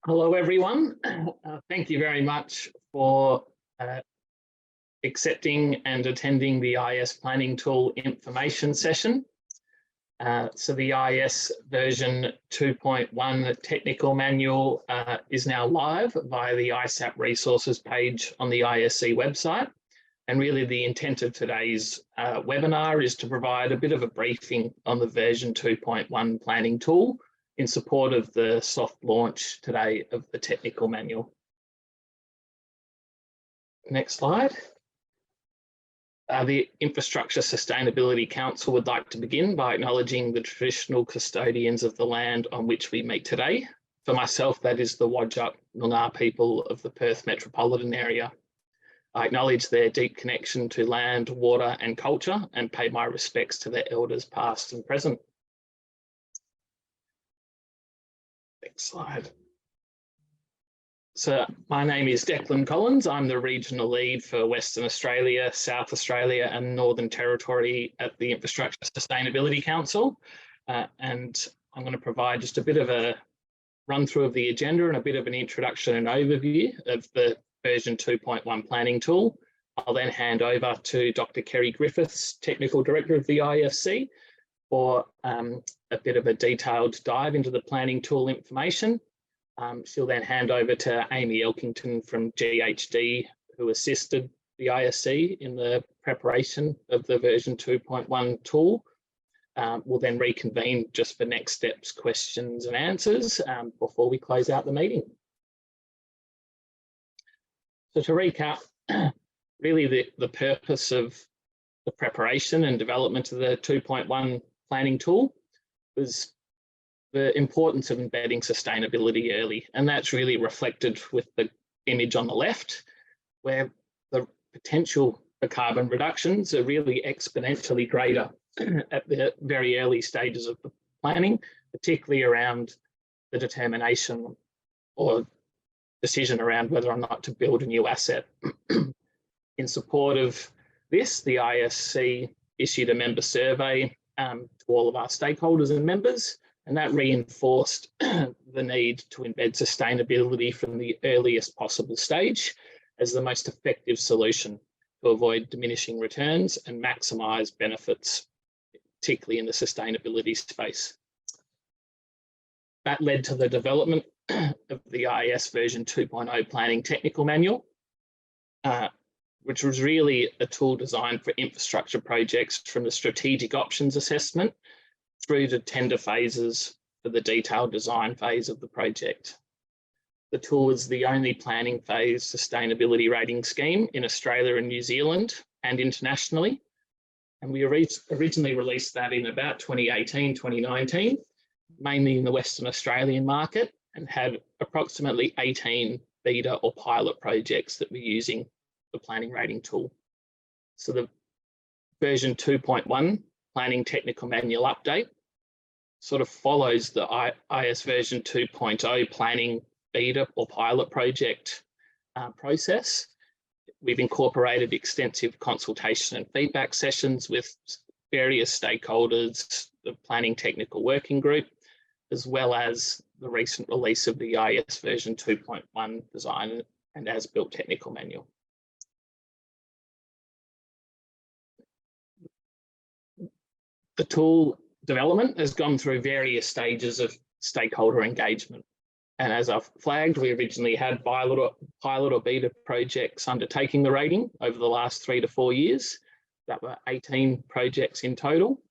Hello, everyone. Thank you very much for accepting and attending the IS Planning Tool information session. So the IS version 2.1 technical manual is now live via the ISAP resources page on the ISC website. And really the intent of today's webinar is to provide a bit of a briefing on the version 2.1 planning tool in support of the soft launch today of the technical manual. Next slide. The Infrastructure Sustainability Council would like to begin by acknowledging the traditional custodians of the land on which we meet today. For myself, that is the Whadjuk Noongar people of the Perth metropolitan area. I acknowledge their deep connection to land, water and culture and pay my respects to their elders past and present. Next slide. So my name is Declan Collins. I'm the regional lead for Western Australia, South Australia and Northern Territory at the Infrastructure Sustainability Council. And I'm going to provide just a bit of a run through of the agenda and a bit of an introduction and overview of the version 2.1 planning tool. I'll then hand over to Dr. Kerry Griffiths, Technical Director of the IFC, for a bit of a detailed dive into the planning tool information. She'll then hand over to Amy Elkington from GHD, who assisted the ISC in the preparation of the version 2.1 tool. We'll then reconvene just for next steps, questions and answers before we close out the meeting. So to recap, really the purpose of the preparation and development of the 2.1 planning tool was the importance of embedding sustainability early. And that's really reflected with the image on the left, where the potential for carbon reductions are really exponentially greater at the very early stages of the planning, particularly around the determination or decision around whether or not to build a new asset. In support of this, the ISC issued a member survey to all of our stakeholders and members, and that reinforced the need to embed sustainability from the earliest possible stage as the most effective solution to avoid diminishing returns and maximise benefits, particularly in the sustainability space. That led to the development of the IS version 2.0 planning technical manual, which was really a tool designed for infrastructure projects from the strategic options assessment through to tender phases for the detailed design phase of the project. The tool is the only planning phase sustainability rating scheme in Australia and New Zealand and internationally. And we originally released that in about 2018, 2019, mainly in the Western Australian market, and had approximately 18 beta or pilot projects that we're using the planning rating tool. So the version 2.1 planning technical manual update sort of follows the IS version 2.0 planning beta or pilot project process. We've incorporated extensive consultation and feedback sessions with various stakeholders, the planning technical working group, as well as the recent release of the IS version 2.1 design and as-built technical manual. The tool development has gone through various stages of stakeholder engagement. And as I've flagged, we originally had pilot or beta projects undertaking the rating over the last 3 to 4 years. That were 18 projects in total.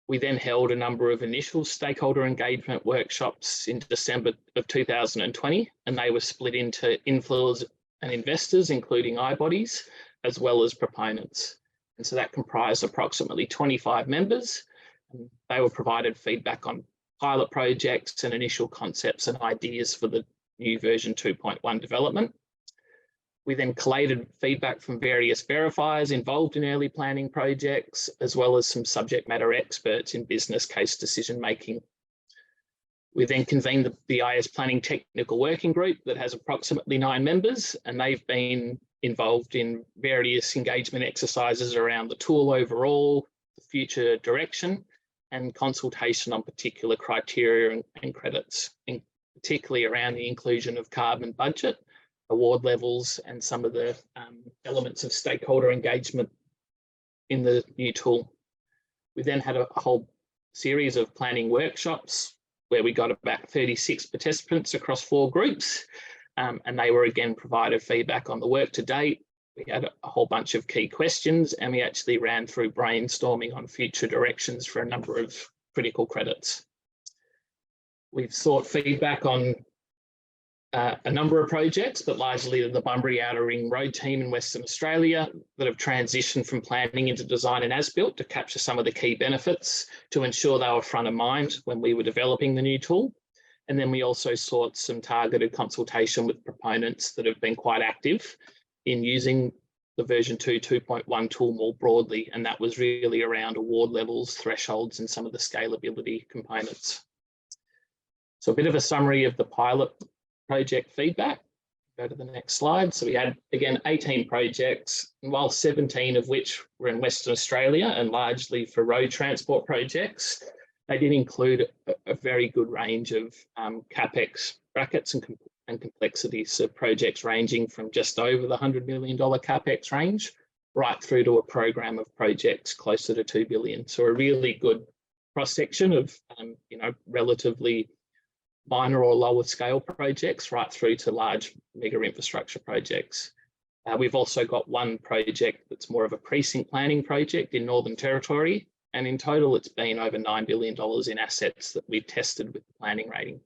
We then held a number of initial stakeholder engagement workshops in December of 2020, and they were split into influencers and investors, including iBodies, as well as proponents. And so that comprised approximately 25 members. And they were provided feedback on pilot projects and initial concepts and ideas for the new version 2.1 development. We then collated feedback from various verifiers involved in early planning projects, as well as some subject matter experts in business case decision making. We then convened the IS Planning Technical Working Group that has approximately 9 members, and they've been involved in various engagement exercises around the tool overall, the future direction, and consultation on particular criteria and credits, particularly around the inclusion of carbon budget, award levels, and some of the elements of stakeholder engagement in the new tool. We then had a whole series of planning workshops where we got about 36 participants across 4 groups, and they were again provided feedback on the work to date. We had a whole bunch of key questions, and we actually ran through brainstorming on future directions for a number of critical credits. We've sought feedback on a number of projects, but largely the Bunbury Outer Ring Road team in Western Australia that have transitioned from planning into design and as-built to capture some of the key benefits to ensure they were front of mind when we were developing the new tool. And then we also sought some targeted consultation with proponents that have been quite active in using the version 2.1 tool more broadly, and that was really around award levels, thresholds, and some of the scalability components. So a bit of a summary of the pilot project feedback. Go to the next slide. So we had, again, 18 projects, and while 17 of which were in Western Australia and largely for road transport projects, they did include a very good range of CapEx brackets and complexities. So projects ranging from just over the $100 million CapEx range right through to a program of projects closer to $2 billion. So a really good cross-section of relatively minor or lower scale projects right through to large mega infrastructure projects. We've also got one project that's more of a precinct planning project in Northern Territory, and in total it's been over $9 billion in assets that we've tested with the planning rating.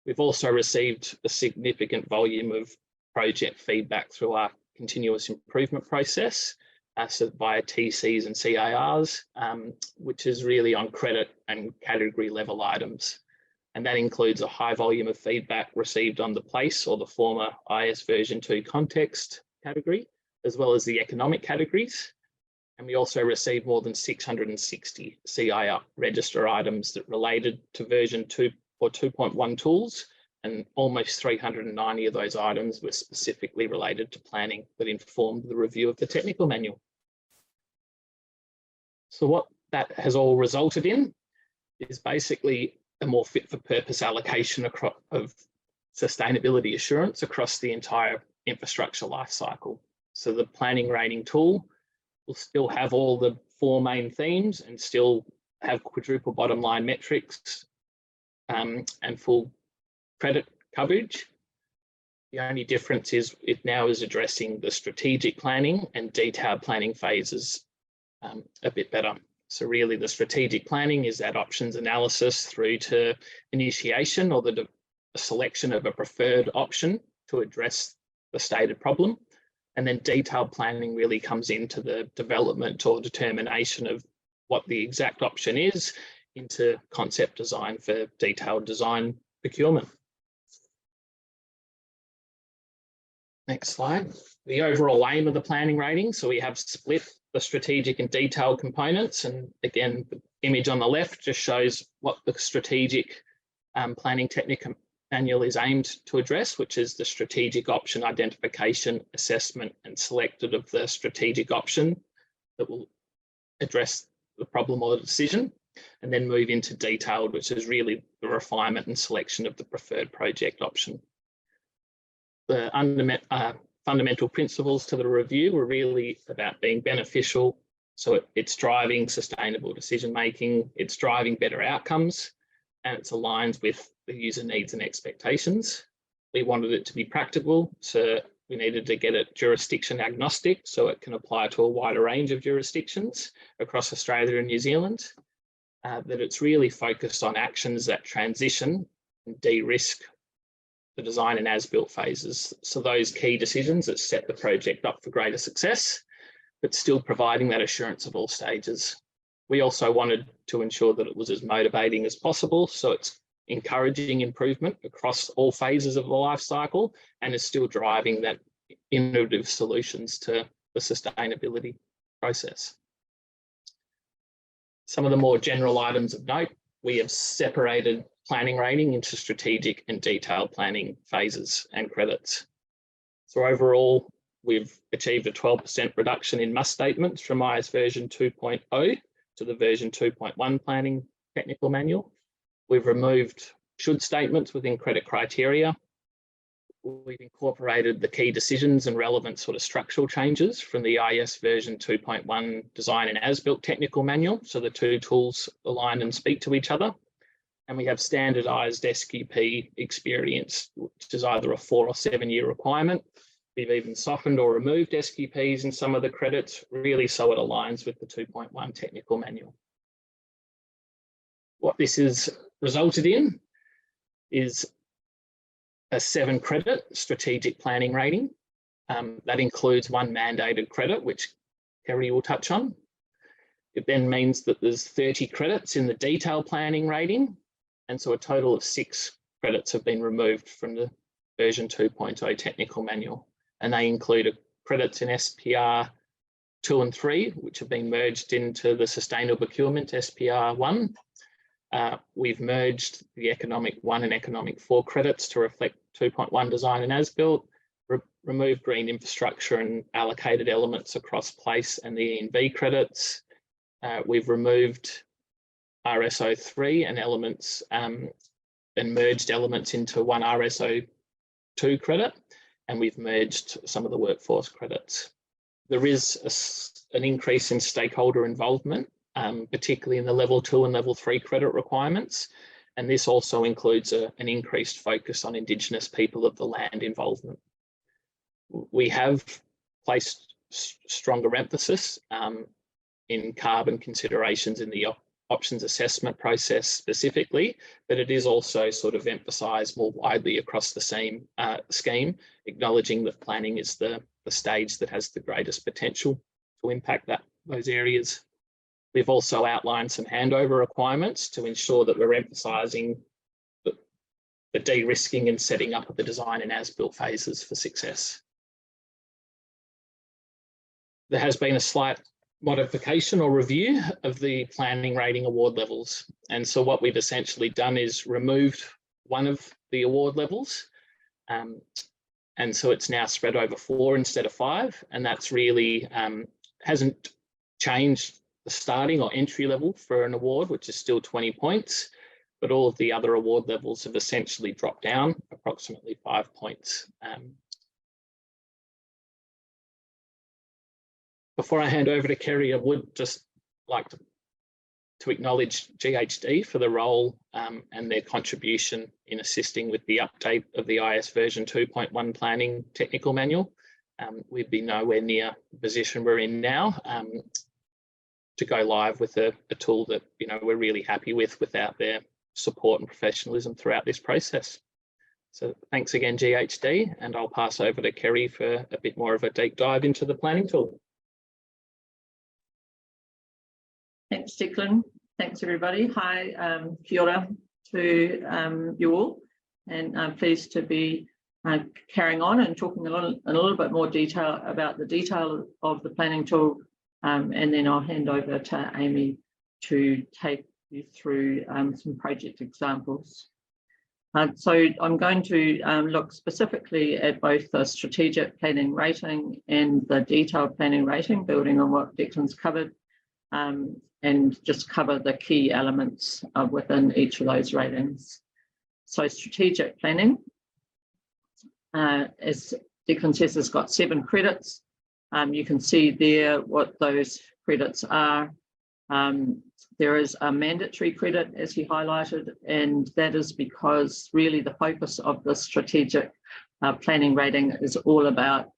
We've also received a significant volume of project feedback through our continuous improvement process, so via TCs and CARs, which is really on credit and category level items. And that includes a high volume of feedback received on the place or the former IS version 2 context category, as well as the economic categories. And we also received more than 660 CIR register items that related to version 2 or 2.1 tools, and almost 390 of those items were specifically related to planning that informed the review of the technical manual. So what that has all resulted in is basically a more fit for purpose allocation of sustainability assurance across the entire infrastructure lifecycle. So the planning rating tool will still have all the 4 main themes and still have quadruple bottom line metrics and full credit coverage. The only difference is it now is addressing the strategic planning and detailed planning phases a bit better. So really the strategic planning is that options analysis through to initiation or the selection of a preferred option to address the stated problem. And then detailed planning really comes into the development or determination of what the exact option is into concept design for detailed design procurement. Next slide. The overall aim of the planning rating. So we have split the strategic and detailed components. And again, the image on the left just shows what the strategic planning technical manual is aimed to address, which is the strategic option identification, assessment, and selected of the strategic option that will address the problem or the decision, and then move into detailed, which is really the refinement and selection of the preferred project option. The fundamental principles to the review were really about being beneficial. So it's driving sustainable decision making, it's driving better outcomes, and it's aligned with the user needs and expectations. We wanted it to be practical, so we needed to get it jurisdiction agnostic, so it can apply to a wider range of jurisdictions across Australia and New Zealand. That it's really focused on actions that transition and de-risk the design and as-built phases. So those key decisions that set the project up for greater success, but still providing that assurance of all stages. We also wanted to ensure that it was as motivating as possible, so it's encouraging improvement across all phases of the life cycle and is still driving that innovative solutions to the sustainability process. Some of the more general items of note, we have separated planning rating into strategic and detailed planning phases and credits. So overall, we've achieved a 12% reduction in must statements from IS version 2.0 to the version 2.1 planning technical manual. We've removed should statements within credit criteria. We've incorporated the key decisions and relevant sort of structural changes from the IS version 2.1 design and as-built technical manual. So the two tools align and speak to each other. And we have standardized SQP experience, which is either a 4 or 7 year requirement. We've even softened or removed SQPs in some of the credits, really so it aligns with the 2.1 technical manual. What this has resulted in is a 7 credit strategic planning rating. That includes 1 mandated credit, which Kerry will touch on. It then means that there's 30 credits in the detailed planning rating. And so a total of 6 credits have been removed from the version 2.0 technical manual. And they include credits in SPR 2 and 3, which have been merged into the Sustainable Procurement SPR 1. We've merged the Economic 1 and Economic 4 credits to reflect 2.1 design and as-built, removed green infrastructure and allocated elements across place and the E&V credits. We've removed RSO3 and elements and merged elements into 1 RSO2 credit, and we've merged some of the workforce credits. There is an increase in stakeholder involvement, particularly in the level 2 and level 3 credit requirements. And this also includes an increased focus on Indigenous people of the land involvement. We have placed stronger emphasis in carbon considerations in the options assessment process specifically, but it is also sort of emphasised more widely across the same scheme, acknowledging that planning is the stage that has the greatest potential to impact those areas. We've also outlined some handover requirements to ensure that we're emphasising the de-risking and setting up of the design and as-built phases for success. There has been a slight modification or review of the planning rating award levels. And so what we've essentially done is removed one of the award levels. And so it's now spread over 4 instead of 5. And that's really hasn't changed the starting or entry level for an award, which is still 20 points. But all of the other award levels have essentially dropped down approximately 5 points. Before I hand over to Kerry, I would just like to acknowledge GHD for the role and their contribution in assisting with the update of the IS version 2.1 planning technical manual. We'd be nowhere near the position we're in now to go live with a tool that we're really happy with without their support and professionalism throughout this process. So thanks again, GHD, and I'll pass over to Kerry for a bit more of a deep dive into the planning tool. Thanks, Declan. Thanks, everybody. Hi, kia ora to you all, and I'm pleased to be carrying on and talking in a little bit more detail about the detail of the planning tool, and then I'll hand over to Amy to take you through some project examples. So I'm going to look specifically at both the strategic planning rating and the detailed planning rating, building on what Declan's covered, and just cover the key elements within each of those ratings. So strategic planning, as Declan says, has got 7 credits. You can see there what those credits are. There is a mandatory credit, as he highlighted, and that is because really the focus of the strategic planning rating is all about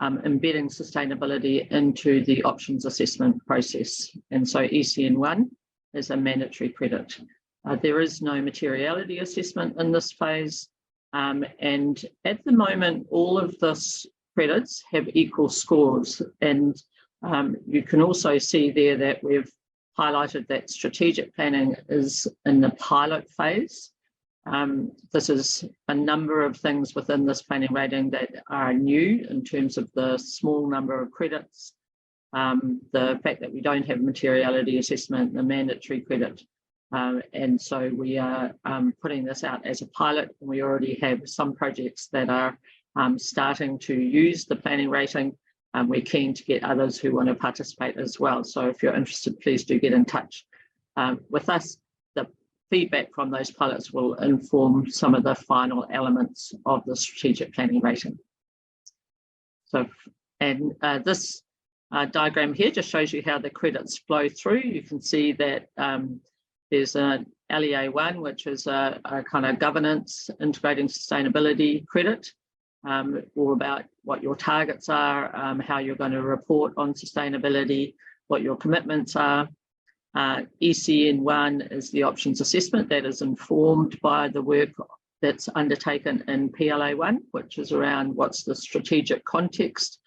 embedding sustainability into the options assessment process. And so ECN1 is a mandatory credit. There is no materiality assessment in this phase. And at the moment, all of these credits have equal scores. And you can also see there that we've highlighted that strategic planning is in the pilot phase. This is a number of things within this planning rating that are new in terms of the small number of credits, the fact that we don't have materiality assessment, the mandatory credit. And so we are putting this out as a pilot, and we already have some projects that are starting to use the planning rating. We're keen to get others who want to participate as well. So if you're interested, please do get in touch with us. feedback from those pilots will inform some of the final elements of the strategic planning rating. So, and this diagram here just shows you how the credits flow through. You can see that there's a LEA1, which is a kind of governance, integrating sustainability credit, all about what your targets are, how you're going to report on sustainability, what your commitments are. ECN1 is the options assessment that is informed by the work that's undertaken in PLA1, which is around what's the strategic context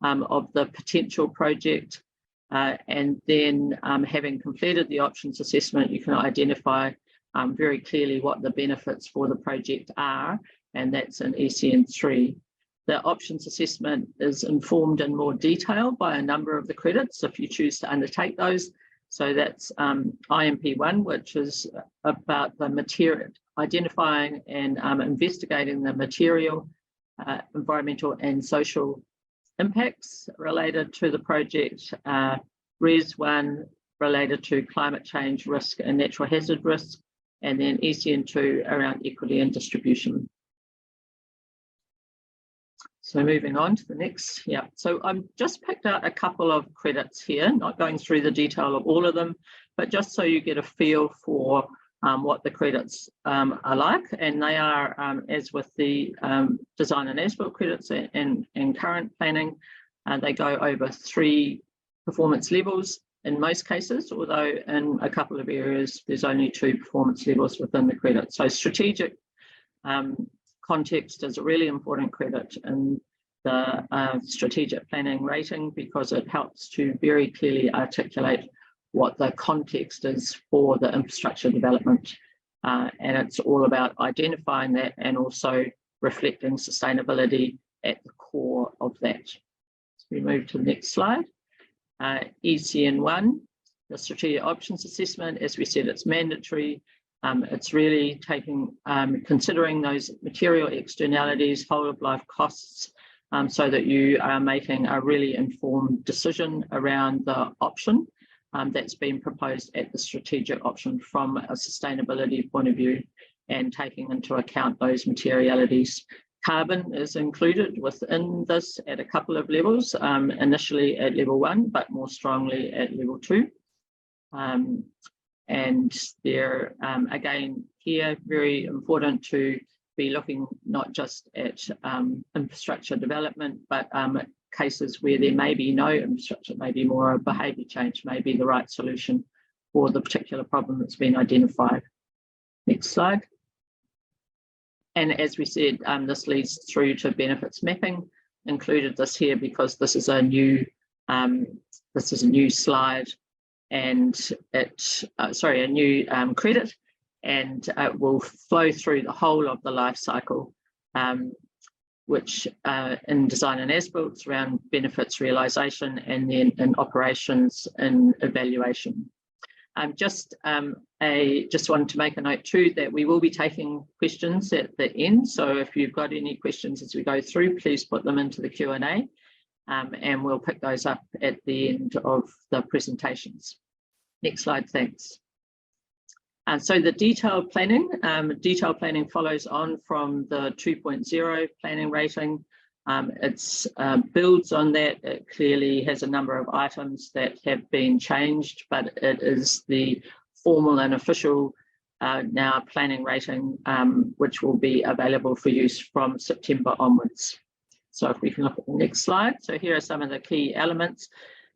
of the potential project. And then having completed the options assessment, you can identify very clearly what the benefits for the project are, and that's in ECN3. The options assessment is informed in more detail by a number of the credits if you choose to undertake those. So that's IMP1, which is about the material, identifying and investigating the material, environmental and social impacts related to the project. RES1 related to climate change risk and natural hazard risk, and then ECN2 around equity and distribution. So moving on to the next, so I've just picked out a couple of credits here, not going through the detail of all of them, but just so you get a feel for what the credits are like. And they are, as with the design and as-built credits and current planning, they go over 3 performance levels in most cases, although in a couple of areas, there's only 2 performance levels within the credit. So strategic context is a really important credit in the strategic planning rating, because it helps to very clearly articulate what the context is for the infrastructure development. And it's all about identifying that and also reflecting sustainability at the core of that. So we move to the next slide. ECN1, the strategic options assessment, as we said, it's mandatory. It's really considering those material externalities, whole of life costs, so that you are making a really informed decision around the option that's been proposed at the strategic option from a sustainability point of view, and taking into account those materialities. Carbon is included within this at a couple of levels, initially at level 1, but more strongly at level 2. And they're, again, here, very important to be looking not just at infrastructure development, but cases where there may be no infrastructure, maybe more a behaviour change may be the right solution for the particular problem that's been identified. Next slide. And as we said, this leads through to benefits mapping. Included this here because this is a new slide, and a new credit, and it will flow through the whole of the life cycle, which in design and as-built around benefits realisation, and then in operations and evaluation. Just wanted to make a note too that we will be taking questions at the end. So if you've got any questions as we go through, please put them into the Q&A, and we'll pick those up at the end of the presentations. Next slide, thanks. And so the detailed planning follows on from the 2.0 planning rating. It builds on that. It clearly has a number of items that have been changed, but it is the formal and official now planning rating, which will be available for use from September onwards. So if we can look at the next slide. So here are some of the key elements.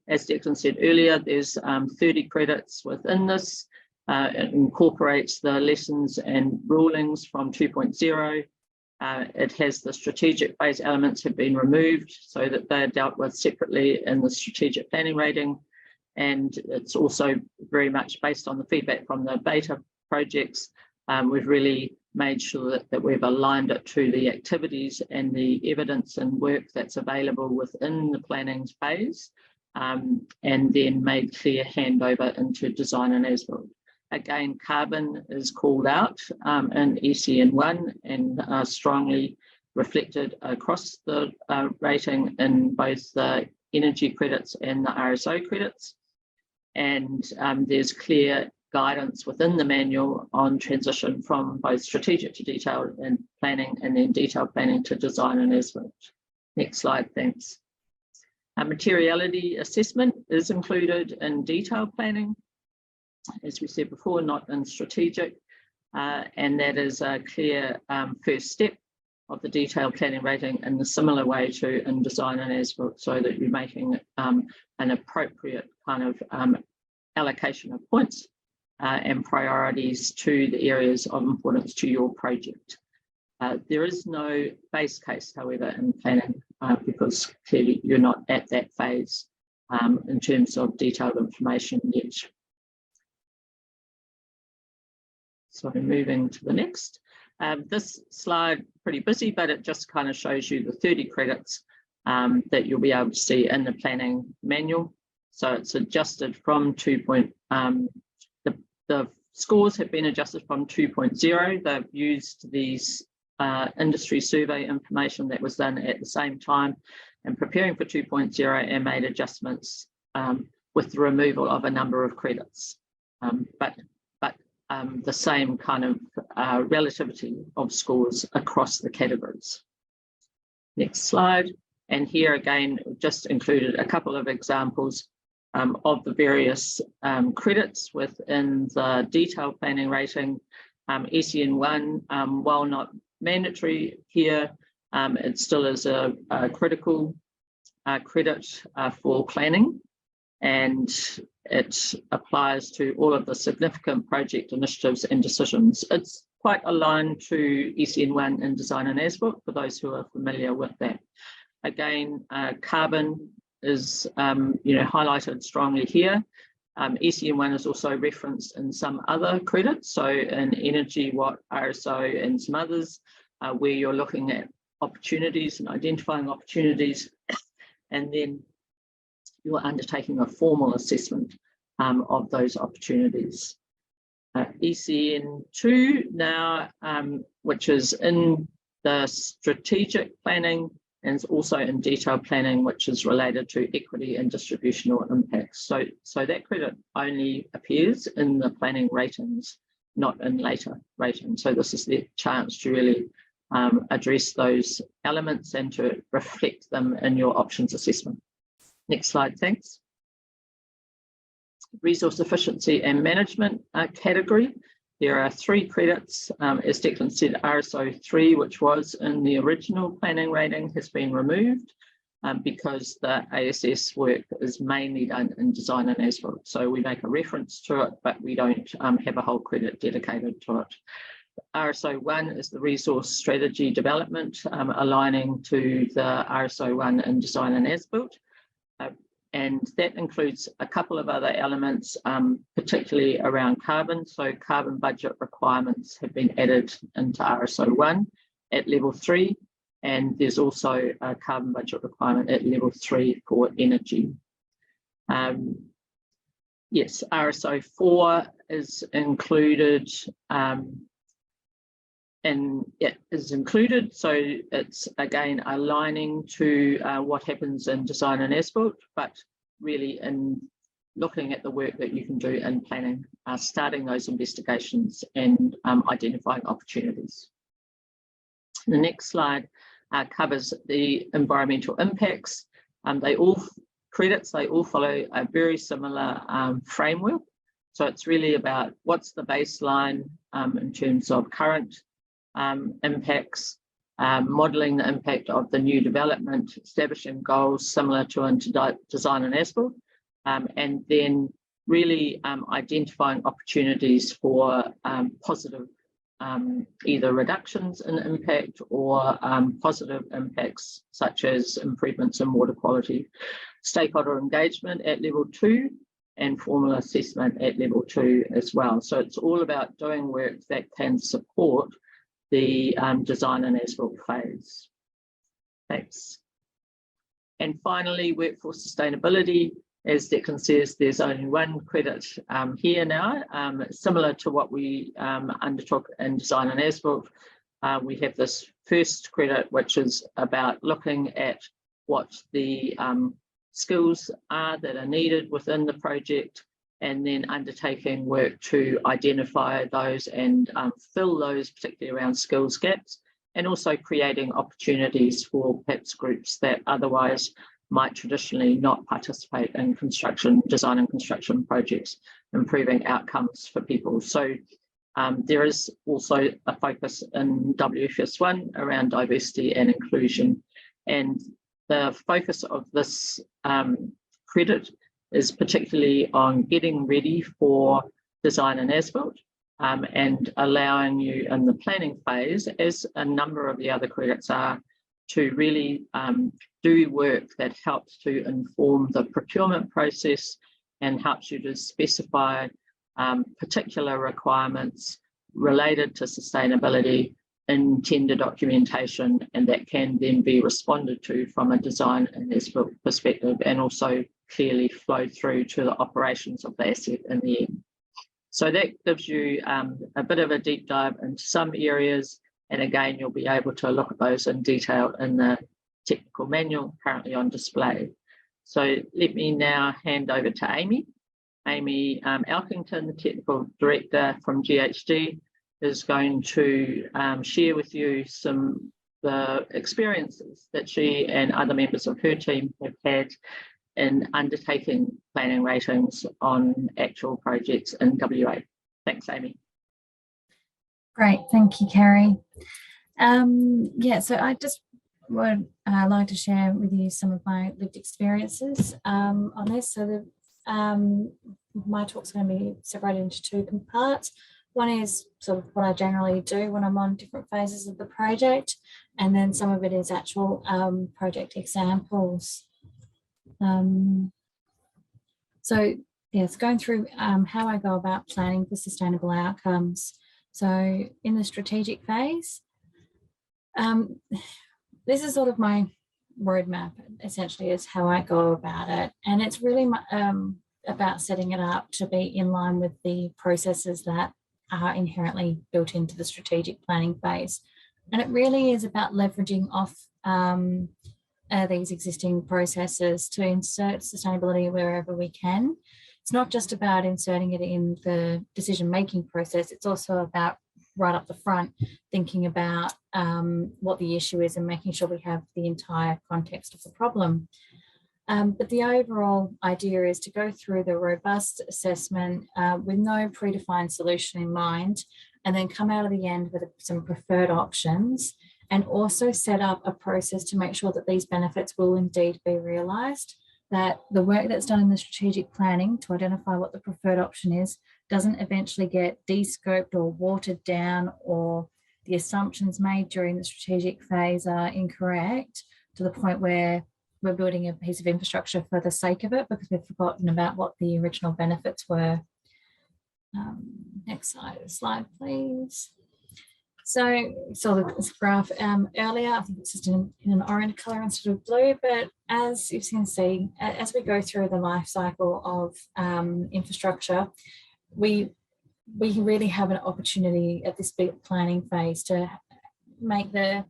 As Declan said earlier, there's 30 credits within this. It incorporates the lessons and rulings from 2.0. It has the strategic phase elements have been removed so that they're dealt with separately in the strategic planning rating. And it's also very much based on the feedback from the beta projects. We've really made sure that we've aligned it to the activities and the evidence and work that's available within the planning phase, and then made clear handover into design and as-built. Again, carbon is called out in ECN1 and strongly reflected across the rating in both the energy credits and the RSO credits. And there's clear guidance within the manual on transition from both strategic to detailed and planning, and then detailed planning to design and as-built. Next slide, thanks. A materiality assessment is included in detailed planning, as we said before, not in strategic, and that is a clear first step of the detailed planning rating in the similar way to in design and as-built, so that you're making an appropriate kind of allocation of points and priorities to the areas of importance to your project. There is no base case, however, in planning, because clearly you're not at that phase in terms of detailed information yet. So moving to the next. This slide, pretty busy, but it just kind of shows you the 30 credits that you'll be able to see in the planning manual. So it's adjusted from the scores have been adjusted from 2.0. They've used these industry survey information that was done at the same time and preparing for 2.0 and made adjustments with the removal of a number of credits. But the same kind of relativity of scores across the categories. Next slide. And here again, just included a couple of examples of the various credits within the detailed planning rating. ECN1, while not mandatory here, it still is a critical credit for planning, and it applies to all of the significant project initiatives and decisions. It's quite aligned to ECN1 in design and as-built for those who are familiar with that. Again, carbon is highlighted strongly here. ECN1 is also referenced in some other credits, so in energy, watt, RSO, and some others, where you're looking at opportunities and identifying opportunities, and then you're undertaking a formal assessment of those opportunities. ECN2 now, which is in the strategic planning, and it's also in detailed planning, which is related to equity and distributional impacts. So that credit only appears in the planning ratings, not in later ratings. So this is the chance to really address those elements and to reflect them in your options assessment. Next slide, thanks. Resource efficiency and management category. There are 3 credits, as Declan said. RSO3, which was in the original planning rating, has been removed because the ASS work is mainly done in design and as-built. So we make a reference to it, but we don't have a whole credit dedicated to it. RSO1 is the resource strategy development, aligning to the RSO1 in design and as-built. And that includes a couple of other elements, particularly around carbon. So carbon budget requirements have been added into RSO1 at level 3, and there's also a carbon budget requirement at level 3 for energy. Yes, RSO4 is included, so it's again aligning to what happens in design and as-built, but really in looking at the work that you can do in planning, starting those investigations and identifying opportunities. The next slide covers the environmental impacts. They all follow a very similar framework. So it's really about what's the baseline in terms of current impacts, modelling the impact of the new development, establishing goals similar to into design and as-built, and then really identifying opportunities for positive either reductions in impact or positive impacts such as improvements in water quality. Stakeholder engagement at level 2 and formal assessment at level 2 as well. So it's all about doing work that can support the design and as-built phase. Thanks. And finally, workforce sustainability. As Declan says, there's only 1 credit here now, similar to what we undertook in design and as-built. We have this first credit, which is about looking at what the skills are that are needed within the project and then undertaking work to identify those and fill those, particularly around skills gaps, and also creating opportunities for perhaps groups that otherwise might traditionally not participate in construction, design and construction projects, improving outcomes for people. So there is also a focus in WFS1 around diversity and inclusion. And the focus of this credit is particularly on getting ready for design and as-built, and allowing you in the planning phase, as a number of the other credits are, to really do work that helps to inform the procurement process and helps you to specify particular requirements related to sustainability in tender documentation, and that can then be responded to from a design and as-built perspective, and also clearly flow through to the operations of the asset in the end. So that gives you a bit of a deep dive into some areas, and again, you'll be able to look at those in detail in the technical manual currently on display. So let me now hand over to Amy. Amy Elkington, the Technical Director from GHD, is going to share with you some the experiences that she and other members of her team have had in undertaking planning ratings on actual projects in WA. Thanks, Amy. Great, thank you, Carrie. Yeah, so I just would like to share with you some of my lived experiences on this. So my talk's going to be separated into two parts. One is sort of what I generally do when I'm on different phases of the project, and then some of it is actual project examples. So yes, going through how I go about planning for sustainable outcomes. So in the strategic phase, this is sort of my roadmap, essentially, is how I go about it. And it's really about setting it up to be in line with the processes that are inherently built into the strategic planning phase. And it really is about leveraging off these existing processes to insert sustainability wherever we can. It's not just about inserting it in the decision-making process, it's also about right up the front, thinking about what the issue is and making sure we have the entire context of the problem. But the overall idea is to go through the robust assessment with no predefined solution in mind, and then come out of the end with some preferred options, and also set up a process to make sure that these benefits will indeed be realised, that the work that's done in the strategic planning to identify what the preferred option is doesn't eventually get de-scoped or watered down, or the assumptions made during the strategic phase are incorrect to the point where we're building a piece of infrastructure for the sake of it because we've forgotten about what the original benefits were. Next slide, please. So saw this graph earlier. I think it's just in an orange colour instead of blue, but as you can see, as we go through the life cycle of infrastructure, we really have an opportunity at this big planning phase to make the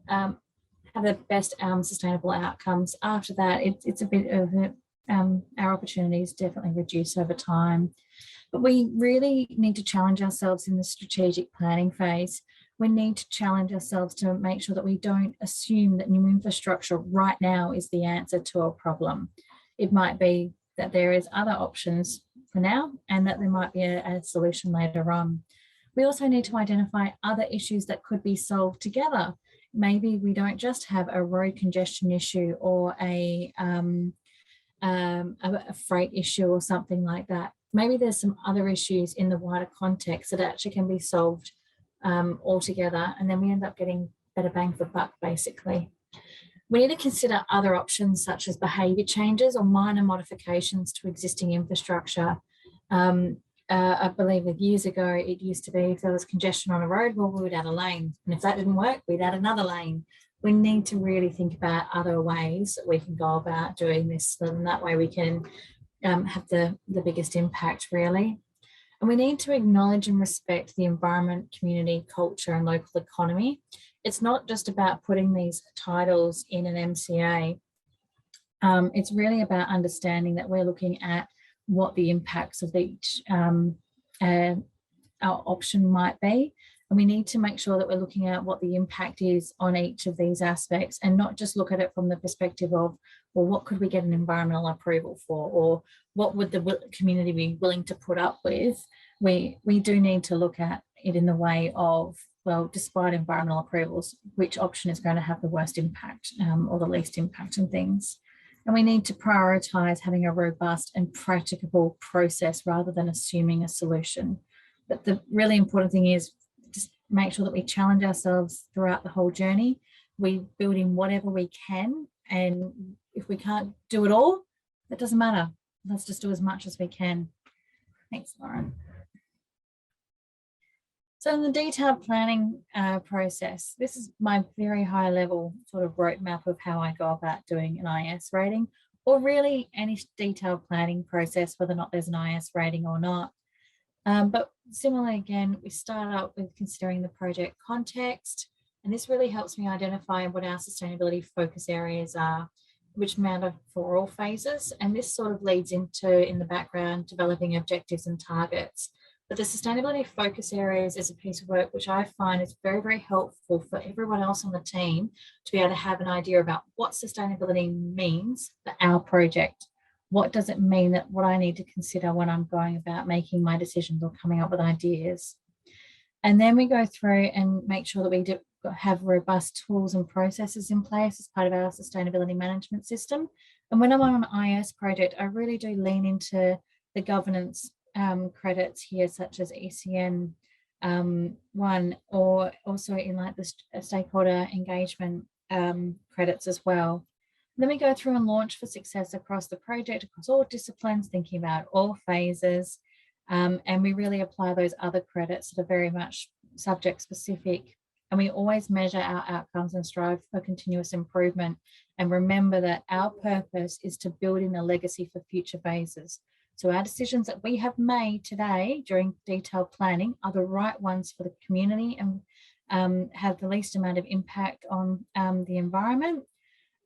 have the best sustainable outcomes. After that, it's a bit of our opportunities definitely reduce over time. But we really need to challenge ourselves in the strategic planning phase. We need to challenge ourselves to make sure that we don't assume that new infrastructure right now is the answer to a problem. It might be that there is other options for now, and that there might be a solution later on. We also need to identify other issues that could be solved together. Maybe we don't just have a road congestion issue or a freight issue or something like that. Maybe there's some other issues in the wider context that actually can be solved all together, and then we end up getting better bang for buck, basically. We need to consider other options such as behaviour changes or minor modifications to existing infrastructure. I believe that years ago, it used to be if there was congestion on a road, well, we would add a lane. And if that didn't work, we'd add another lane. We need to really think about other ways that we can go about doing this, and that way we can have the biggest impact, really. And we need to acknowledge and respect the environment, community, culture, and local economy. It's not just about putting these titles in an MCA. It's really about understanding that we're looking at what the impacts of each our option might be. And we need to make sure that we're looking at what the impact is on each of these aspects, and not just look at it from the perspective of, well, what could we get an environmental approval for, or what would the community be willing to put up with. We do need to look at it in the way of, well, despite environmental approvals, which option is going to have the worst impact or the least impact on things. And we need to prioritise having a robust and practicable process rather than assuming a solution. But the really important thing is just make sure that we challenge ourselves throughout the whole journey. We build in whatever we can, and if we can't do it all, that doesn't matter. Let's just do as much as we can. Thanks, Lauren. So in the detailed planning process, this is my very high level sort of roadmap of how I go about doing an IS rating, or really any detailed planning process, whether or not there's an IS rating or not. But similarly, again, we start out with considering the project context, and this really helps me identify what our sustainability focus areas are, which matter for all phases. And this sort of leads into, in the background, developing objectives and targets. But the sustainability focus areas is a piece of work which I find is very, very helpful for everyone else on the team to be able to have an idea about what sustainability means for our project. What does it mean, that what I need to consider when I'm going about making my decisions or coming up with ideas? And then we go through and make sure that we have robust tools and processes in place as part of our sustainability management system. And when I'm on an IS project, I really do lean into the governance credits here, such as ECN 1, or also in like the stakeholder engagement credits as well. Then we go through and launch for success across the project, across all disciplines, thinking about all phases. And we really apply those other credits that are very much subject specific. And we always measure our outcomes and strive for continuous improvement. And remember that our purpose is to build in a legacy for future phases. So our decisions that we have made today during detailed planning are the right ones for the community and have the least amount of impact on the environment.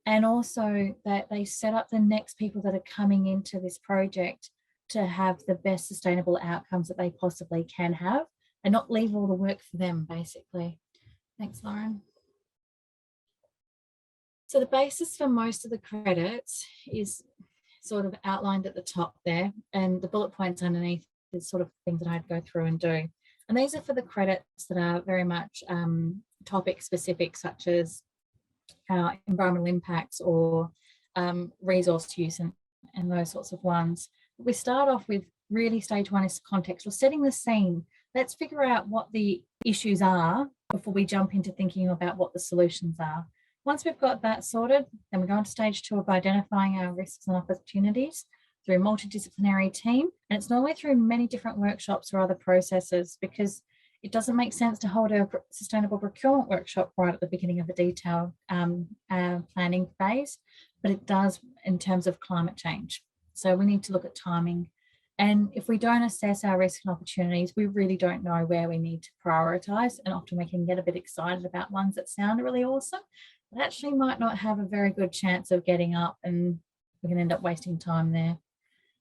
And also that they set up the next people that are coming into this project to have the best sustainable outcomes that they possibly can have, and not leave all the work for them, basically. Thanks, Lauren. So the basis for most of the credits is sort of outlined at the top there, and the bullet points underneath is sort of things that I'd go through and do. And these are for the credits that are very much topic specific, such as environmental impacts or resource use and those sorts of ones. We start off with really stage one is context. We're setting the scene. Let's figure out what the issues are before we jump into thinking about what the solutions are. Once we've got that sorted, then we go on to stage two of identifying our risks and opportunities through a multidisciplinary team. And it's normally through many different workshops or other processes, because it doesn't make sense to hold a sustainable procurement workshop right at the beginning of a detailed planning phase, but it does in terms of climate change. So we need to look at timing. And if we don't assess our risks and opportunities, we really don't know where we need to prioritise. And often we can get a bit excited about ones that sound really awesome, but actually might not have a very good chance of getting up, and we can end up wasting time there.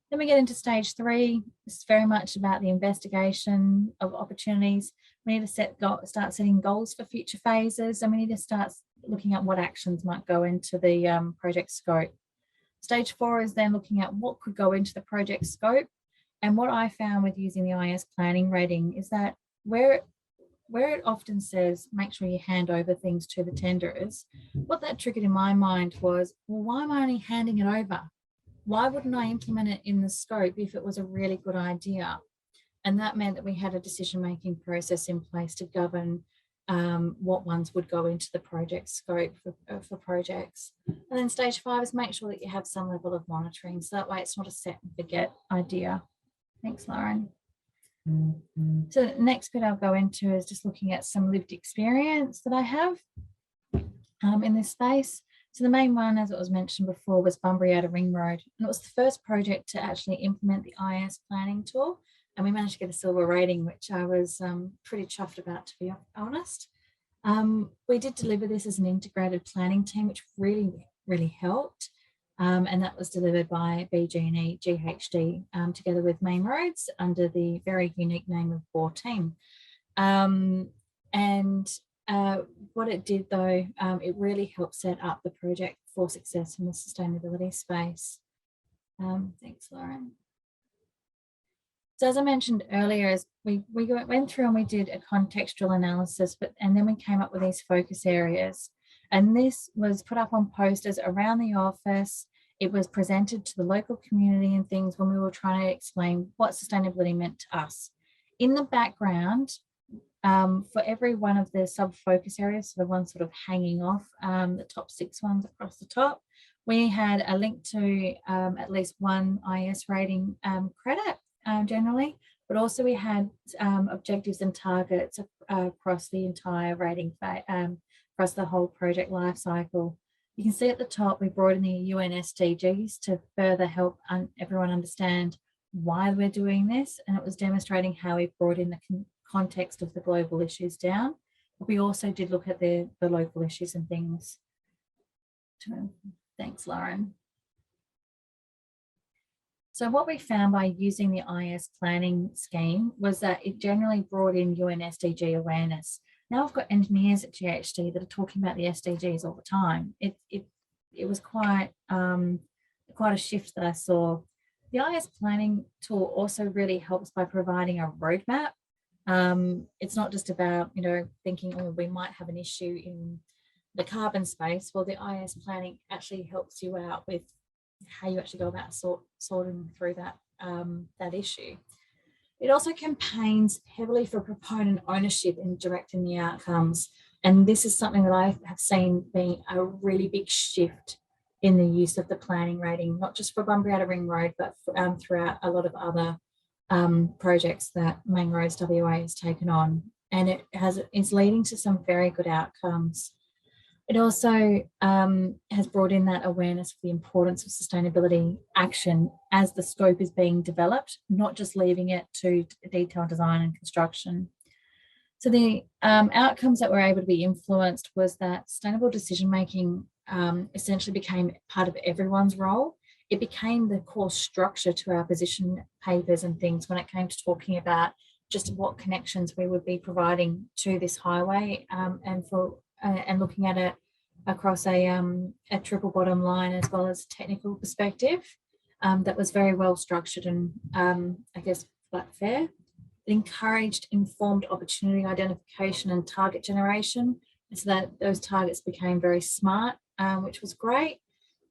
Then we get into stage three. It's very much about the investigation of opportunities. We need to start setting goals for future phases, and we need to start looking at what actions might go into the project scope. Stage four is then looking at what could go into the project scope. And what I found with using the IS planning rating is that where it often says, make sure you hand over things to the tenderers, what that triggered in my mind was, well, why am I only handing it over? Why wouldn't I implement it in the scope if it was a really good idea? And that meant that we had a decision-making process in place to govern what ones would go into the project scope for projects. And then stage five is make sure that you have some level of monitoring, so that way it's not a set and forget idea. Thanks, Lauren. So the next bit I'll go into is just looking at some lived experience that I have in this space. So the main one, as it was mentioned before, was Bunbury Outer Ring Road. And it was the first project to actually implement the IS planning tool. And we managed to get a silver rating, which I was pretty chuffed about, to be honest. We did deliver this as an integrated planning team, which really, really helped. and that was delivered by BG&E GHD together with Main Roads under the very unique name of BOR Team. What it did though, it really helped set up the project for success in the sustainability space. Thanks, Lauren. So as I mentioned earlier, as we went through and we did a contextual analysis, and then we came up with these focus areas. And this was put up on posters around the office. It was presented to the local community and things when we were trying to explain what sustainability meant to us. In the background, for every one of the sub-focus areas, so the ones sort of hanging off, the top 6 ones across the top, we had a link to at least one IS rating credit generally, but also we had objectives and targets across the entire rating, across the whole project life cycle. You can see at the top, we brought in the UN SDGs to further help everyone understand why we're doing this. And it was demonstrating how we brought in the context of the global issues down. But we also did look at the local issues and things. Thanks, Lauren. So what we found by using the IS planning scheme was that it generally brought in UN SDG awareness. Now I've got engineers at GHD that are talking about the SDGs all the time. It was quite a shift that I saw. The IS planning tool also really helps by providing a roadmap. It's not just about, thinking, oh, we might have an issue in the carbon space. Well, the IS planning actually helps you out with how you actually go about sorting through that issue. It also campaigns heavily for proponent ownership in directing the outcomes. And this is something that I have seen being a really big shift in the use of the planning rating, not just for Bunbury Outer Ring Road, but throughout a lot of other projects that Main Roads WA has taken on. And it's leading to some very good outcomes. It also has brought in that awareness of the importance of sustainability action as the scope is being developed, not just leaving it to detailed design and construction. So the outcomes that were able to be influenced was that sustainable decision-making essentially became part of everyone's role. It became the core structure to our position papers and things when it came to talking about just what connections we would be providing to this highway and looking at it across a triple bottom line as well as technical perspective that was very well structured and I guess fair. It encouraged informed opportunity identification and target generation so that those targets became very smart, which was great.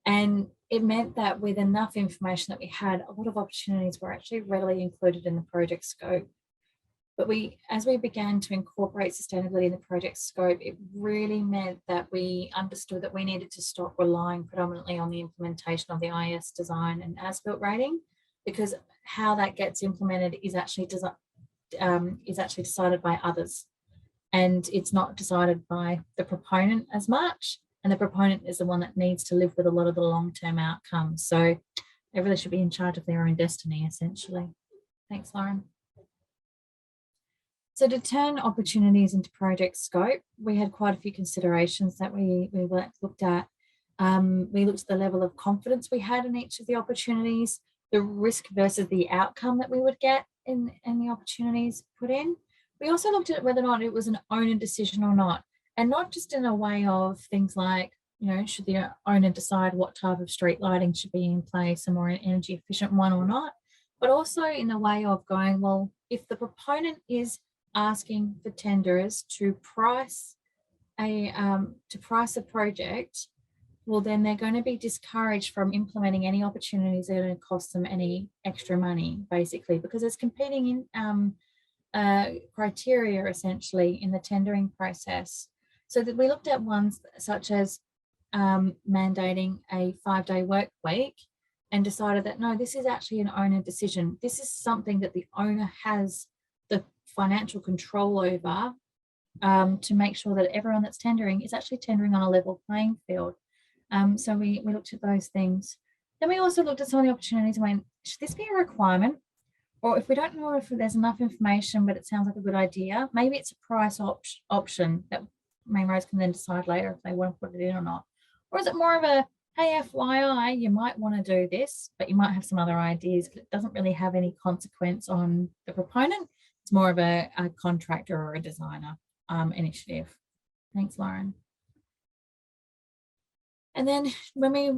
And it meant that with enough information that we had, a lot of opportunities were actually readily included in the project scope. But as we began to incorporate sustainability in the project scope, it really meant that we understood that we needed to stop relying predominantly on the implementation of the IS design and as-built rating, because how that gets implemented is actually decided by others. And it's not decided by the proponent as much. And the proponent is the one that needs to live with a lot of the long-term outcomes. So they really should be in charge of their own destiny, essentially. Thanks, Lauren. So to turn opportunities into project scope, we had quite a few considerations that we looked at. We looked at the level of confidence we had in each of the opportunities, the risk versus the outcome that we would get in the opportunities put in. We also looked at whether or not it was an owner decision or not, and not just in a way of things like, should the owner decide what type of street lighting should be in place, a more energy efficient one or not, but also in the way of going, well, if the proponent is asking for tenderers to price a project, well, then they're going to be discouraged from implementing any opportunities that are going to cost them any extra money, basically, because there's competing criteria essentially in the tendering process. So that we looked at ones such as mandating a 5-day work week and decided that no, this is actually an owner decision. This is something that the owner has the financial control over to make sure that everyone that's tendering is actually tendering on a level playing field. So we looked at those things. Then we also looked at some of the opportunities and went, should this be a requirement? Or if we don't know if there's enough information, but it sounds like a good idea, maybe it's a price option that Main Roads can then decide later if they want to put it in or not. Or is it more of a hey, FYI, you might want to do this, but you might have some other ideas, but it doesn't really have any consequence on the proponent. It's more of a contractor or a designer initiative. Thanks, Lauren. And then when we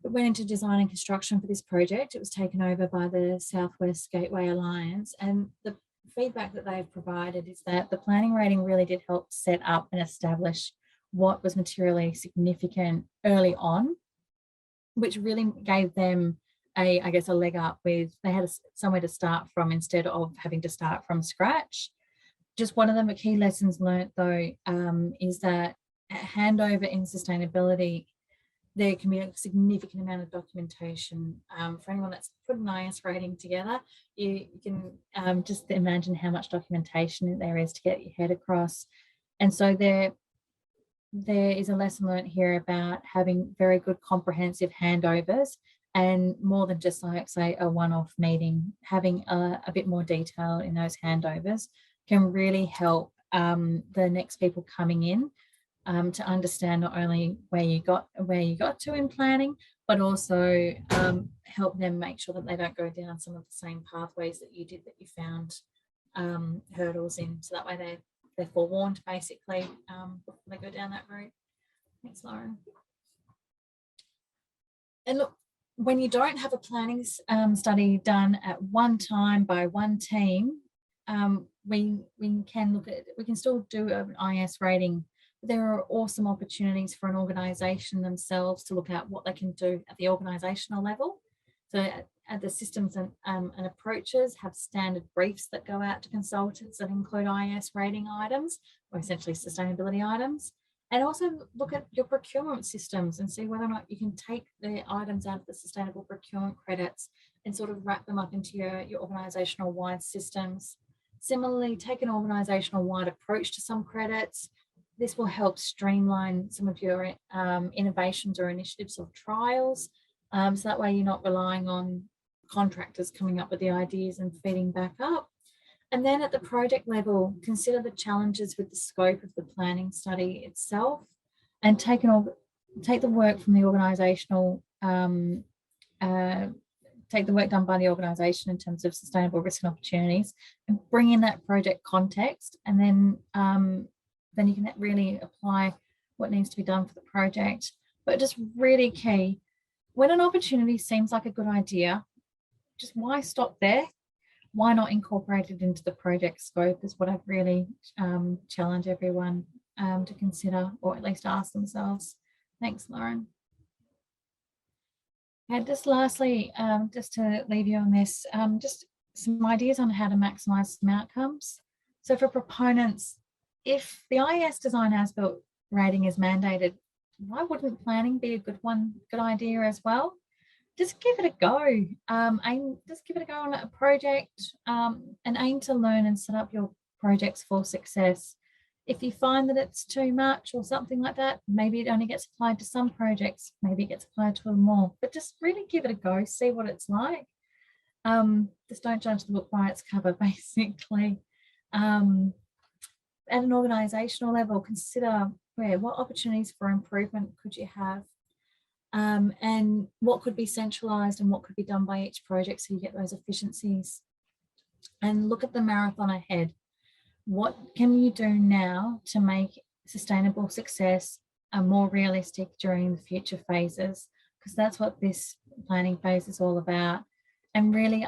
went into design and construction for this project, it was taken over by the Southwest Gateway Alliance. And the feedback that they've provided is that the planning rating really did help set up and establish what was materially significant early on, which really gave them I guess, a leg up with, they had somewhere to start from instead of having to start from scratch. Just one of the key lessons learnt though is that handover in sustainability, there can be a significant amount of documentation. For anyone that's put an IS rating together, you can just imagine how much documentation there is to get your head across. And so there is a lesson learned here about having very good comprehensive handovers, and more than just like, say, a one-off meeting, having a bit more detail in those handovers can really help the next people coming in to understand not only where you got to in planning, but also help them make sure that they don't go down some of the same pathways that you did, that you found hurdles in. So that way they're forewarned basically before they go down that route. Thanks, Lauren. And look, when you don't have a planning study done at one time by one team, we can still do an IS rating. There are awesome opportunities for an organisation themselves to look at what they can do at the organisational level. So at the systems and approaches have standard briefs that go out to consultants that include IS rating items, or essentially sustainability items. And also look at your procurement systems and see whether or not you can take the items out of the sustainable procurement credits and sort of wrap them up into your organisational wide systems. Similarly, take an organisational wide approach to some credits. This will help streamline some of your innovations or initiatives or trials. So that way you're not relying on contractors coming up with the ideas and feeding back up. And then at the project level, consider the challenges with the scope of the planning study itself, and take the work from the organisational, take the work done by the organisation in terms of sustainable risk and opportunities, and bring in that project context, and then you can really apply what needs to be done for the project. But just really key, when an opportunity seems like a good idea, just why stop there? Why not incorporate it into the project scope is what I've really challenged everyone to consider, or at least ask themselves. Thanks, Lauren. And just lastly, just to leave you on this, just some ideas on how to maximise some outcomes. So for proponents, if the IES design as-built rating is mandated, why wouldn't planning be a good idea as well? Just give it a go. Just give it a go on a project and aim to learn and set up your projects for success. If you find that it's too much or something like that, maybe it only gets applied to some projects, maybe it gets applied to more, but just really give it a go, see what it's like. Just don't judge the book by its cover, basically. At an organisational level, consider what opportunities for improvement could you have, and what could be centralised and what could be done by each project so you get those efficiencies. And look at the marathon ahead. What can you do now to make sustainable success more realistic during the future phases? Because that's what this planning phase is all about. And really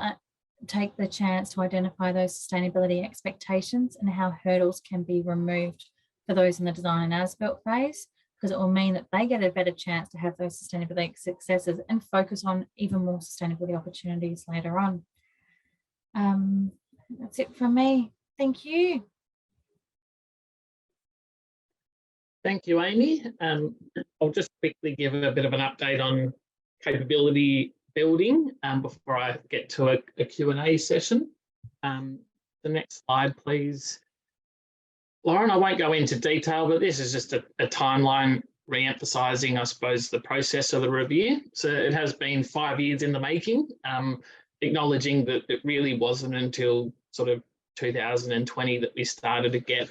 take the chance to identify those sustainability expectations and how hurdles can be removed for those in the design and as-built phase, because it will mean that they get a better chance to have those sustainability successes and focus on even more sustainability opportunities later on. That's it from me. Thank you. Thank you, Amy. I'll just quickly give a bit of an update on capability building before I get to a Q&A session. The next slide, please. Lauren, I won't go into detail, but this is just a timeline re-emphasising, I suppose, the process of the review. So it has been 5 years in the making, acknowledging that it really wasn't until sort of 2020 that we started to get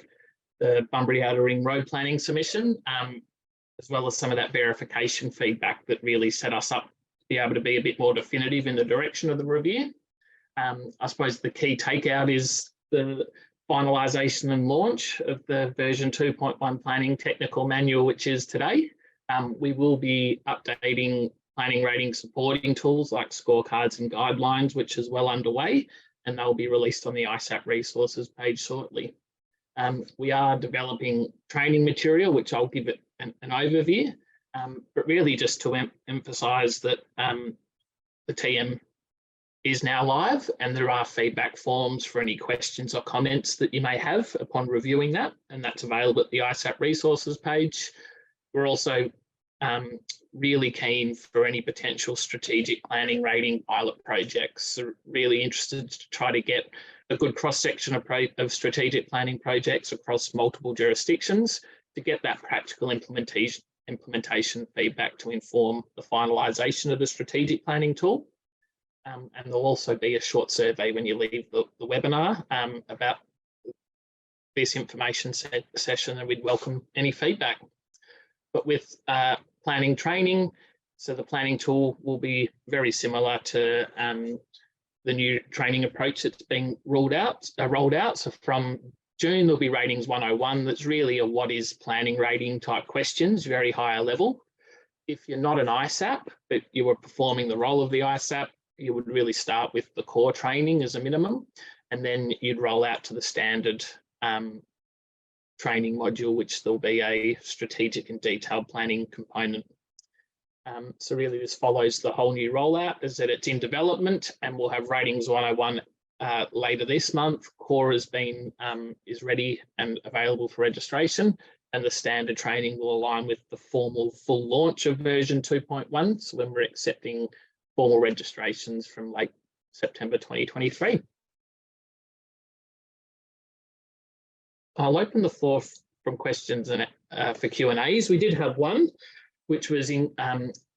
the Bunbury Outer Ring Road planning submission. as well as some of that verification feedback that really set us up to be able to be a bit more definitive in the direction of the review. I suppose the key takeout is the finalisation and launch of the version 2.1 planning technical manual, which is today. We will be updating planning rating supporting tools like scorecards and guidelines, which is well underway, and they'll be released on the ISAP resources page shortly. We are developing training material, which I'll give it an overview, but really just to emphasise that the TM is now live, and there are feedback forms for any questions or comments that you may have upon reviewing that, and that's available at the ISAP resources page. We're also really keen for any potential strategic planning rating pilot projects. So really interested to try to get a good cross-section of strategic planning projects across multiple jurisdictions to get that practical implementation feedback to inform the finalisation of the strategic planning tool. And there'll also be a short survey when you leave the webinar about this information session, and we'd welcome any feedback. But with planning training, so the planning tool will be very similar to the new training approach that's being rolled out. So from June, there'll be ratings 101. That's really a what is planning rating type questions, very higher level. If you're not an ISAP, but you were performing the role of the ISAP, you would really start with the core training as a minimum, and then you'd roll out to the standard training module, which there'll be a strategic and detailed planning component. So really this follows the whole new rollout, is that it's in development, and we'll have ratings 101 later this month. Core is ready and available for registration, and the standard training will align with the formal full launch of version 2.1. So when we're accepting formal registrations from late September 2023. I'll open the floor from questions and for Q&As. We did have one, which was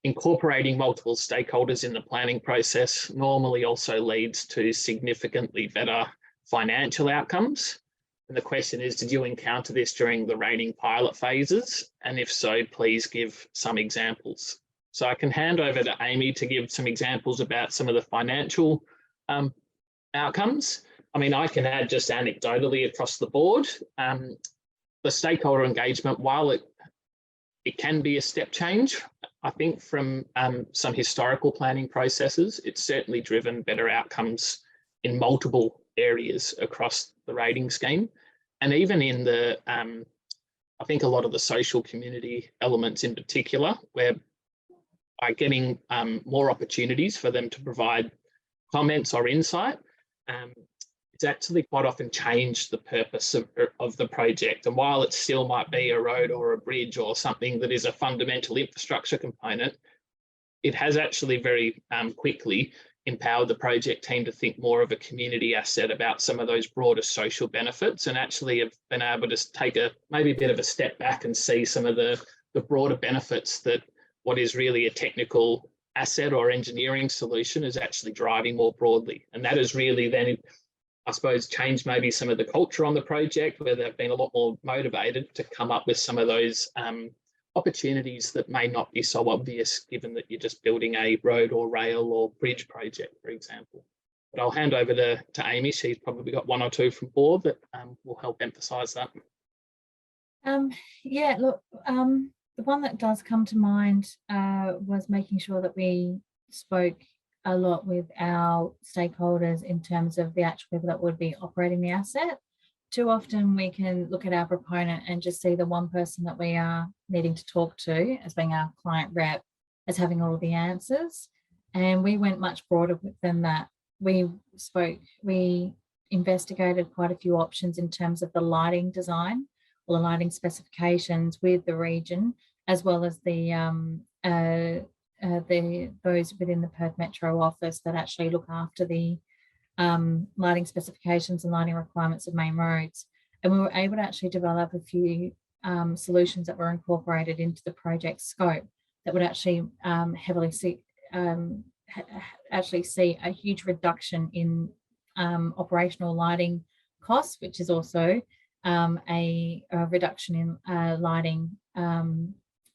incorporating multiple stakeholders in the planning process normally also leads to significantly better financial outcomes. And the question is, did you encounter this during the rating pilot phases? And if so, please give some examples. So I can hand over to Amy to give some examples about some of the financial outcomes. I mean, I can add just anecdotally across the board. The stakeholder engagement, while it can be a step change, I think from some historical planning processes, it's certainly driven better outcomes in multiple areas across the rating scheme. And even in the, I think a lot of the social community elements in particular, where by getting more opportunities for them to provide comments or insight, it's actually quite often changed the purpose of the project. And while it still might be a road or a bridge or something that is a fundamental infrastructure component, it has actually very quickly empowered the project team to think more of a community asset about some of those broader social benefits, and actually have been able to take maybe a bit of a step back and see some of the broader benefits that what is really a technical asset or engineering solution is actually driving more broadly. And that has really then, I suppose, changed maybe some of the culture on the project, where they've been a lot more motivated to come up with some of those opportunities that may not be so obvious, given that you're just building a road or rail or bridge project, for example. But I'll hand over to Amy. She's probably got one or two from board that will help emphasise that. Yeah, look, the one that does come to mind was making sure that we spoke a lot with our stakeholders in terms of the actual people that would be operating the asset. Too often we can look at our proponent and just see the one person that we are needing to talk to as being our client rep as having all the answers. And we went much broader than that. We investigated quite a few options in terms of the lighting design or the lighting specifications with the region, as well as those within the Perth Metro office that actually look after the lighting specifications and lighting requirements of main roads. And we were able to actually develop a few solutions that were incorporated into the project scope that would actually see a huge reduction in operational lighting costs, which is also a reduction in lighting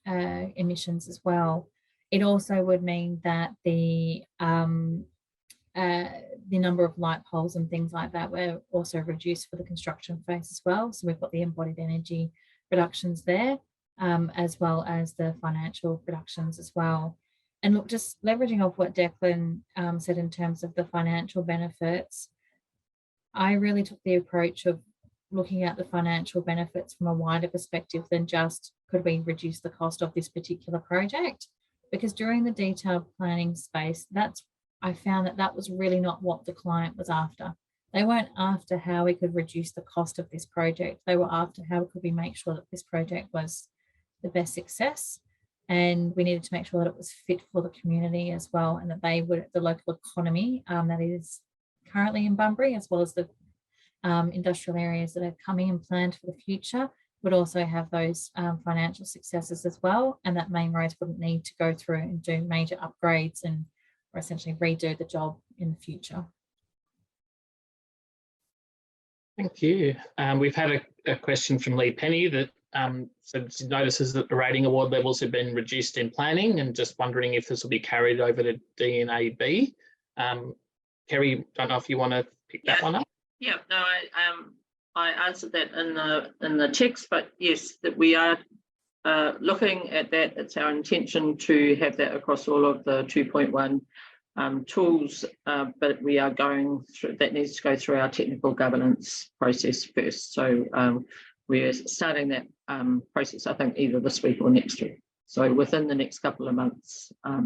emissions as well. It also would mean that the number of light poles and things like that were also reduced for the construction phase as well. So we've got the embodied energy reductions there, as well as the financial reductions as well. And look, just leveraging off what Declan said in terms of the financial benefits, I really took the approach of looking at the financial benefits from a wider perspective than just could we reduce the cost of this particular project? Because during the detailed planning space, I found that was really not what the client was after. They weren't after how we could reduce the cost of this project. They were after how could we make sure that this project was the best success. And we needed to make sure that it was fit for the community as well, and that they would, the local economy that is currently in Bunbury, as well as the industrial areas that are coming and planned for the future, would also have those financial successes as well. And that main roads wouldn't need to go through and do major upgrades and or essentially redo the job in the future. Thank you. We've had a question from Lee Penny that so notices that the rating award levels have been reduced in planning, and just wondering if this will be carried over to D&AB. Kerry, don't know if you want to pick that one up. Yeah, no, I answered that in the text, but yes, that we are looking at that. It's our intention to have that across all of the 2.1 tools, but we are going through, that needs to go through our technical governance process first. So we're starting that process, I think, either this week or next week. So within the next couple of months, I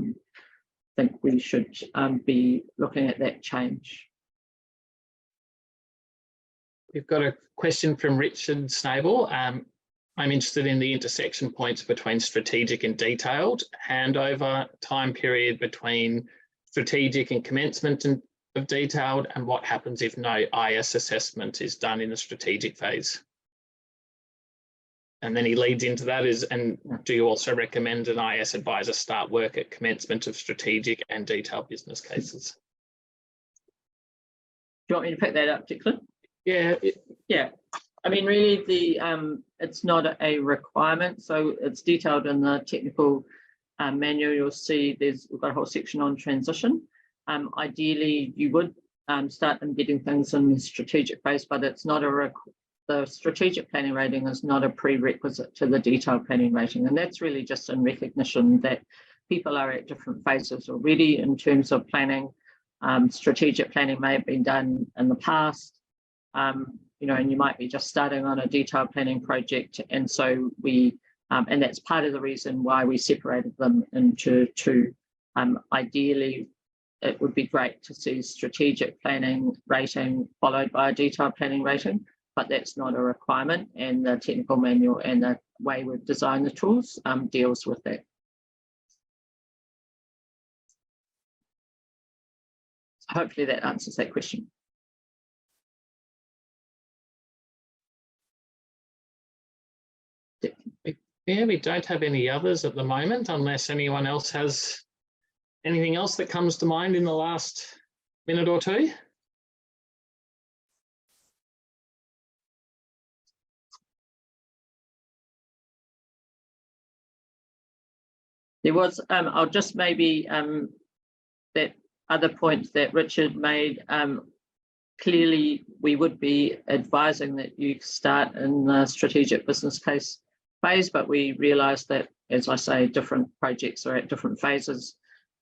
think we should be looking at that change. We've got a question from Richard Snable. I'm interested in the intersection points between strategic and detailed, handover, time period between strategic and commencement of detailed, and what happens if no IS assessment is done in the strategic phase. And then he leads into that is, and do you also recommend an IS advisor start work at commencement of strategic and detailed business cases? Do you want me to pick that up, Declan? Yeah. Yeah. I mean, really, it's not a requirement. So it's detailed in the technical manual. You'll see we've got a whole section on transition. Ideally, you would start them getting things in the strategic phase, but it's not the strategic planning rating is not a prerequisite to the detailed planning rating. And that's really just in recognition that people are at different phases already in terms of planning. Strategic planning may have been done in the past. You know, and you might be just starting on a detailed planning project. And so and that's part of the reason why we separated them into two. Ideally, it would be great to see strategic planning rating followed by a detailed planning rating, but that's not a requirement. And the technical manual and the way we've designed the tools deals with that. So hopefully that answers that question. Yeah, we don't have any others at the moment, unless anyone else has anything else that comes to mind in the last minute or two. There was, I'll just maybe, that other point that Richard made, clearly we would be advising that you start in the strategic business case phase, but we realise that, as I say, different projects are at different phases.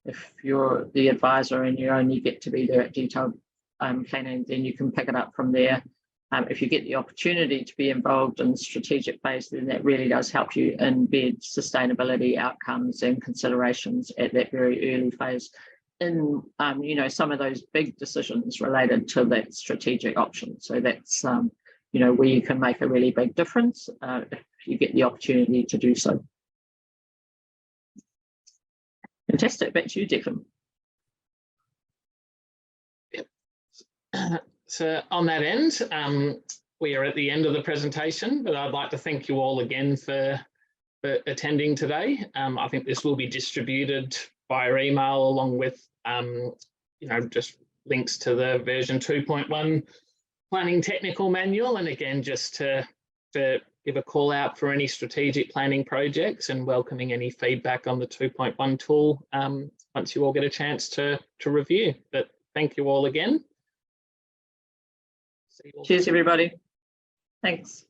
If you're the advisor and you only get to be there at detailed planning, then you can pick it up from there. If you get the opportunity to be involved in the strategic phase, then that really does help you embed sustainability outcomes and considerations at that very early phase in, you know, some of those big decisions related to that strategic option. So that's, you know, where you can make a really big difference if you get the opportunity to do so. Fantastic. Back to you, Declan. Yep. So on that end, we are at the end of the presentation, but I'd like to thank you all again for attending today. I think this will be distributed via email along with, you know, just links to the version 2.1 planning technical manual. And again, just to give a call out for any strategic planning projects and welcoming any feedback on the 2.1 tool once you all get a chance to review. But thank you all again. See you all Cheers, soon. everybody. Thanks.